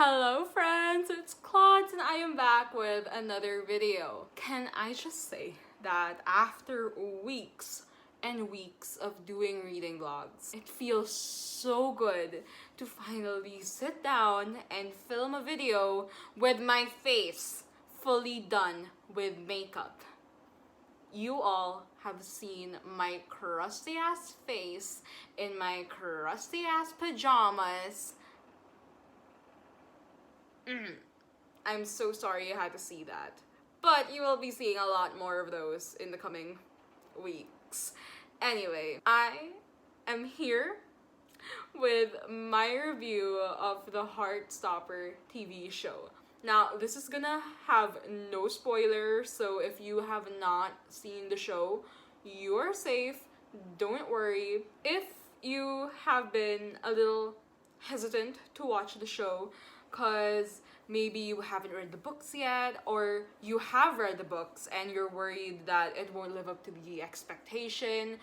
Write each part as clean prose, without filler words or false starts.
Hello friends, it's Klauds and I am back with another video. Can I just say that after weeks and weeks of doing reading vlogs, it feels so good to finally sit down and film a video with my face fully done with makeup. You all have seen my crusty ass face in my crusty ass pajamas. I'm so sorry you had to see that. But you will be seeing a lot more of those in the coming weeks. Anyway, I am here with my review of the Heartstopper TV show. Now, this is gonna have no spoilers, so if you have not seen the show, you are safe. Don't worry. If you have been a little hesitant to watch the show, because maybe you haven't read the books yet, or you have read the books and you're worried that it won't live up to the expectation,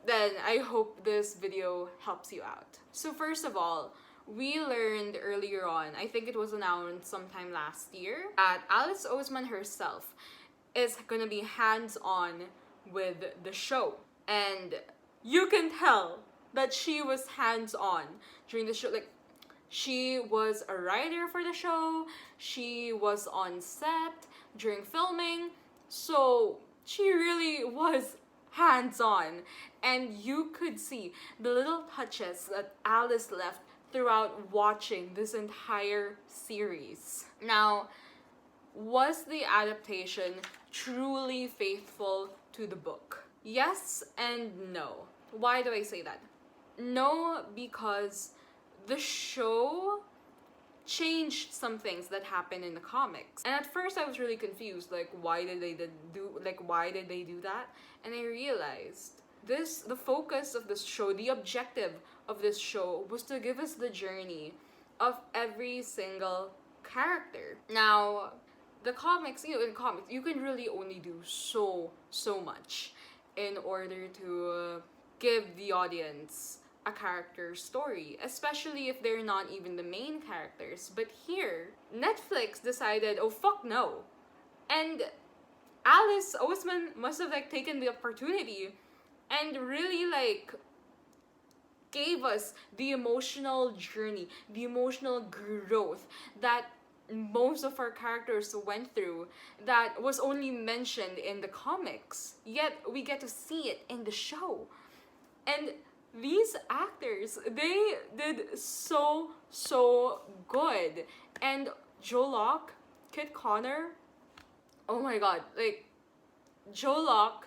then I hope this video helps you out. So first of all, we learned earlier on, I think it was announced sometime last year, that Alice Oseman herself is gonna be hands-on with the show. And you can tell that she was hands-on during the show. Like, she was a writer for the show, she was on set during filming, so she really was hands-on. And you could see the little touches that Alice left throughout watching this entire series. Now, was the adaptation truly faithful to the book? Yes and no. Why do I say that? No, because the show changed some things that happened in the comics. And at first I was really confused, like why did they do that? And I realized the focus of this show, the objective of this show was to give us the journey of every single character. Now, the comics, in comics, you can really only do so much in order to give the audience a character story, especially if they're not even the main characters. But here, Netflix decided, oh fuck no. And Alice Oseman must have taken the opportunity and really gave us the emotional journey, the emotional growth that most of our characters went through that was only mentioned in the comics, yet we get to see it in the show. And these actors, they did so good. And Joe Locke, Kit Connor, oh my god, Joe Locke,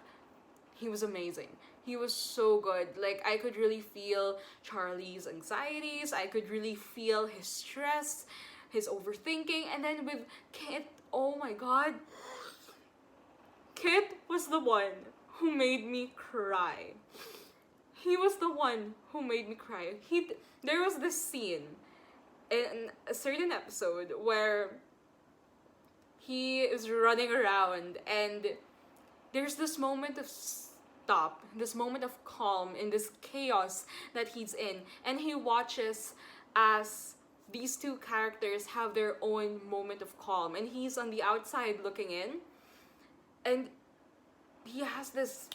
he was amazing. He was so good. I could really feel Charlie's anxieties, I could really feel his stress, his overthinking. And then with Kit, oh my god, Kit was the one who made me cry. He was the one who made me cry. There was this scene in a certain episode where he is running around and there's this moment of stop, this moment of calm in this chaos that he's in, and he watches as these two characters have their own moment of calm, and he's on the outside looking in, and he has this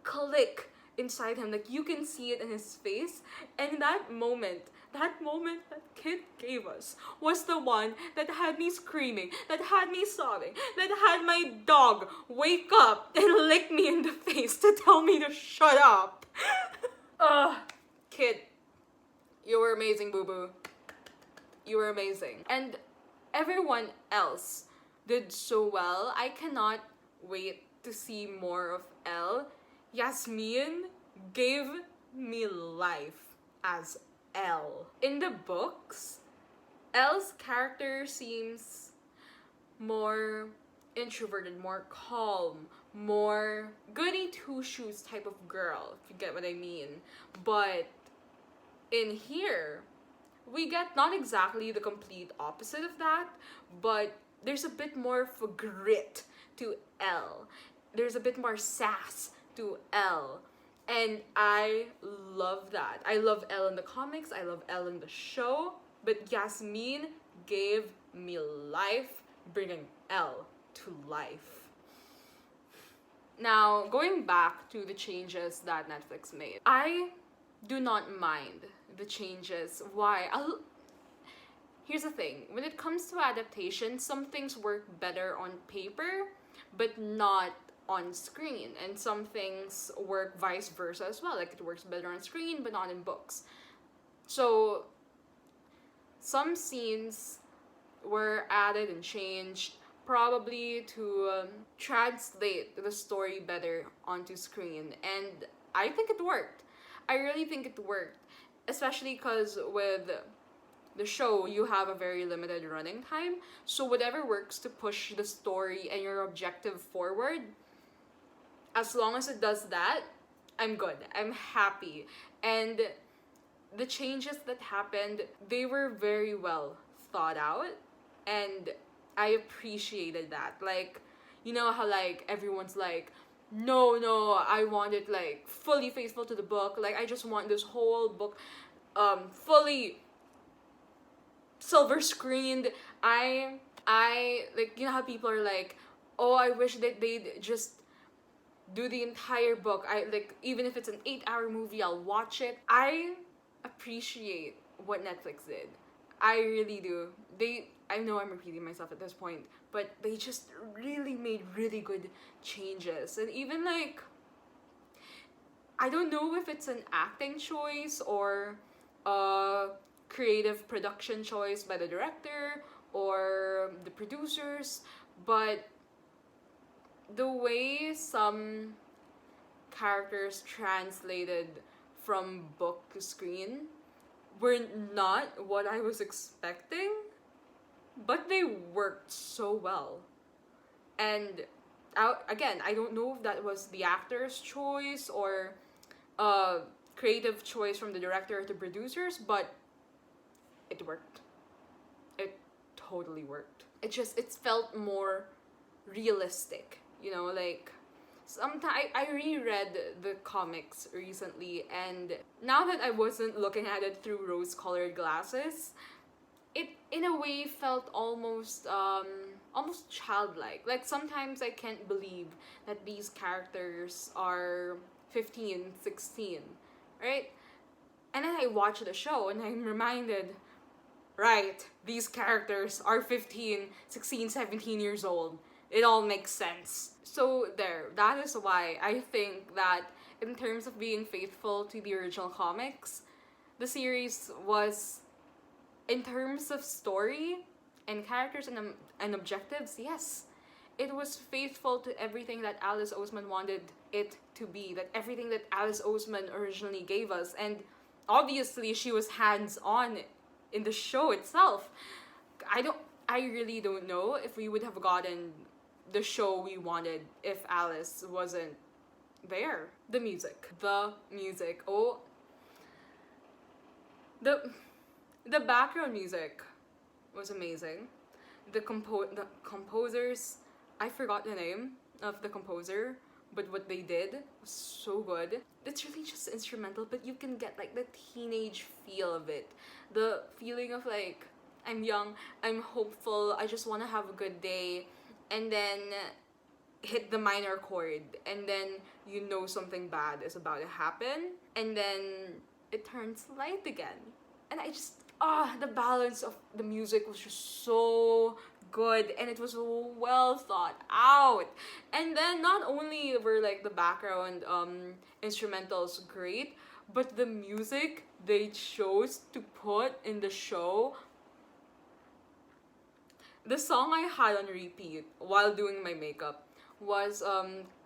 click inside him, you can see it in his face. And that moment that Kit gave us was the one that had me screaming, that had me sobbing, that had my dog wake up and lick me in the face to tell me to shut up. Kit, you were amazing, boo-boo. You were amazing. And everyone else did so well. I cannot wait to see more of Elle. Yasmin gave me life as Elle. In the books, Elle's character seems more introverted, more calm, more goody two-shoes type of girl, if you get what I mean. But in here, we get not exactly the complete opposite of that, but there's a bit more of a grit to Elle. There's a bit more sass to Elle. And I love that. I love Elle in the comics, I love Elle in the show. but Yasmin gave me life, bringing Elle to life. Now, going back to the changes that Netflix made, I do not mind the changes. Why? Here's the thing. When it comes to adaptation, some things work better on paper, but not on screen. And some things work vice versa as well. Like, it works better on screen, but not in books. So, some scenes were added and changed probably to translate the story better onto screen. And I think it worked. I really think it worked. Especially because with the show, you have a very limited running time. So whatever works to push the story and your objective forward, as long as it does that, I'm good. I'm happy. And the changes that happened, they were very well thought out. And I appreciated that. Like, you know how like everyone's like, no, I want it like fully faithful to the book. Like, I just want this whole book fully silver screened. I like, you know how people are like, oh, I wish that they'd just do the entire book. I like, even if it's an 8-hour movie, I'll watch it. I appreciate what Netflix did. I really do. I know I'm repeating myself at this point, but they just really made really good changes. And even like, I don't know if it's an acting choice or a creative production choice by the director or the producers, but the way some characters translated from book to screen were not what I was expecting, but they worked so well. And again, I don't know if that was the actor's choice or a creative choice from the director or the producers, but it worked. It totally worked. It felt more realistic, you know, like sometimes I reread the comics recently, and now that I wasn't looking at it through rose-colored glasses, it in a way felt almost childlike. Like, sometimes I can't believe that these characters are 15, 16, right? And then I watch the show and I'm reminded, right, these characters are 15, 16, 17 years old. It all makes sense. So there, that is why I think that in terms of being faithful to the original comics, the series was, in terms of story and characters and objectives, yes, it was faithful to everything that Alice Oseman wanted it to be, that everything that Alice Oseman originally gave us. And obviously she was hands-on in the show itself. I really don't know if we would have gotten the show we wanted if Alice wasn't there. The music, oh, the background music was amazing. The composers, I forgot the name of the composer, but what they did was so good. It's really just instrumental, but you can get like the teenage feel of it. The feeling of like, I'm young, I'm hopeful, I just want to have a good day, and then hit the minor chord, and then you know something bad is about to happen, and then it turns light again. And I just, the balance of the music was just so good, and it was well thought out. And then not only were like the background instrumentals great, but the music they chose to put in the show, the song I had on repeat while doing my makeup was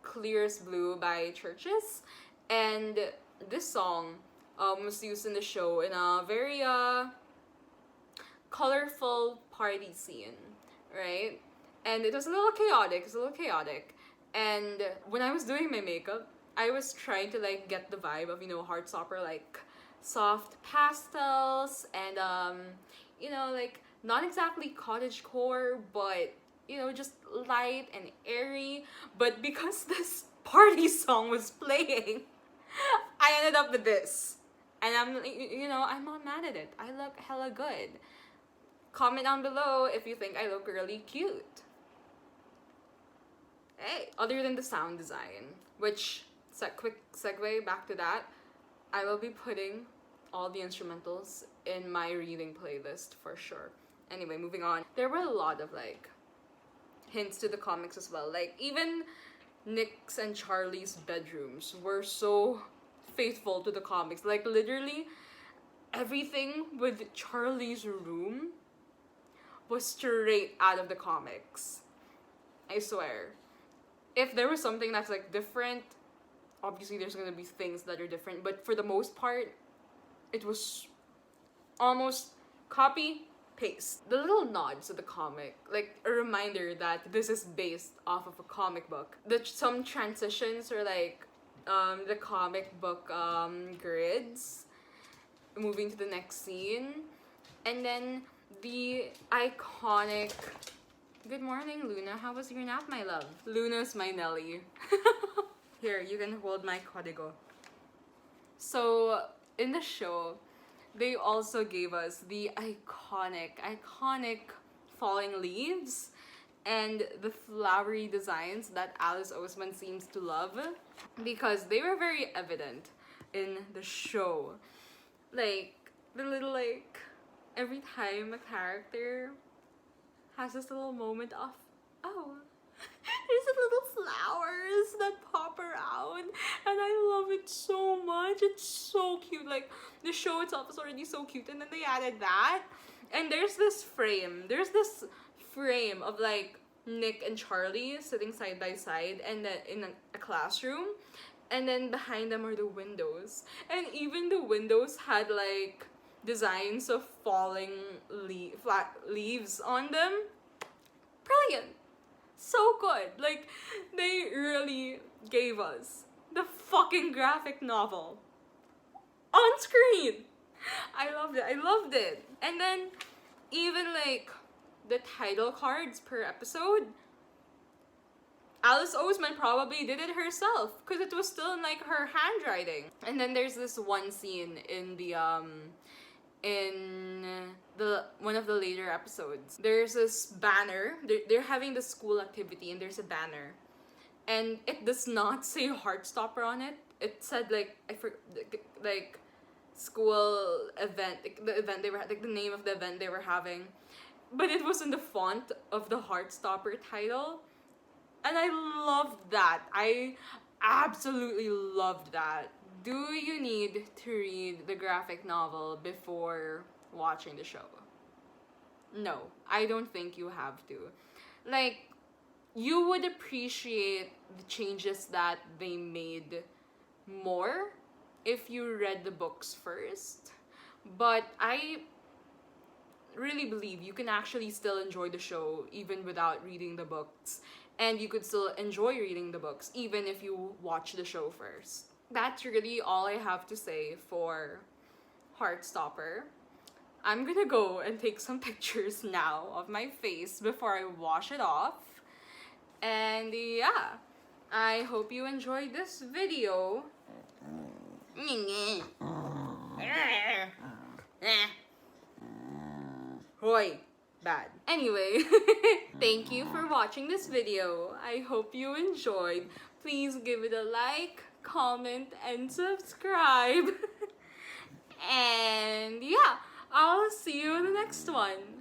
Clear as Blue by Churches. And this song was used in the show in a very colorful party scene, right? And it was a little chaotic. And when I was doing my makeup, I was trying to like get the vibe of, you know, Heartstopper, like soft pastels and you know, like not exactly cottagecore, but you know, just light and airy. But because this party song was playing, I ended up with this. And I'm, I'm not mad at it. I look hella good. Comment down below if you think I look really cute. Hey, other than the sound design, which, quick segue back to that, I will be putting all the instrumentals in my reading playlist for sure. Anyway, moving on. There were a lot of like hints to the comics as well. Like even Nick's and Charlie's bedrooms were so faithful to the comics. Like literally everything with Charlie's room was straight out of the comics. I swear. If there was something that's like different, obviously there's gonna be things that are different, but for the most part, it was almost copy paste. The little nods to the comic, like a reminder that this is based off of a comic book. Some transitions are like the comic book grids, moving to the next scene, and then the iconic "Good morning, Luna. How was your nap, my love?" Luna's my Nelly. Here, you can hold my código. So, in the show, they also gave us the iconic falling leaves and the flowery designs that Alice Oseman seems to love, because they were very evident in the show. Like, the little, like, every time a character has this little moment of, oh, there's little flowers that pop around, and I love it so much. It's so cute. Like, the show itself is already so cute, and then they added that, and there's this frame of like Nick and Charlie sitting side by side and in a classroom, and then behind them are the windows, and even the windows had like designs of falling leaves on them. Brilliant. So good. Like, they really gave us the fucking graphic novel on screen. I loved it. And then even like the title cards per episode, Alice Oseman probably did it herself because it was still in like her handwriting. And then there's this one scene in the one of the later episodes. There's this banner. They're having the school activity, and there's a banner, and it does not say Heartstopper on it. It said like like school event, like, the event they were like the name of the event they were having, but it was in the font of the Heartstopper title, and I loved that. I absolutely loved that. Do you need to read the graphic novel before watching the show? No, I don't think you have to. Like, you would appreciate the changes that they made more if you read the books first. But I really believe you can actually still enjoy the show even without reading the books. And you could still enjoy reading the books even if you watch the show first. That's really all I have to say for Heartstopper. I'm gonna go and take some pictures now of my face before I wash it off. And yeah, I hope you enjoyed this video. Hoy, bad. Anyway, thank you for watching this video. I hope you enjoyed. Please give it a like, comment, and subscribe. And yeah, I'll see you in the next one.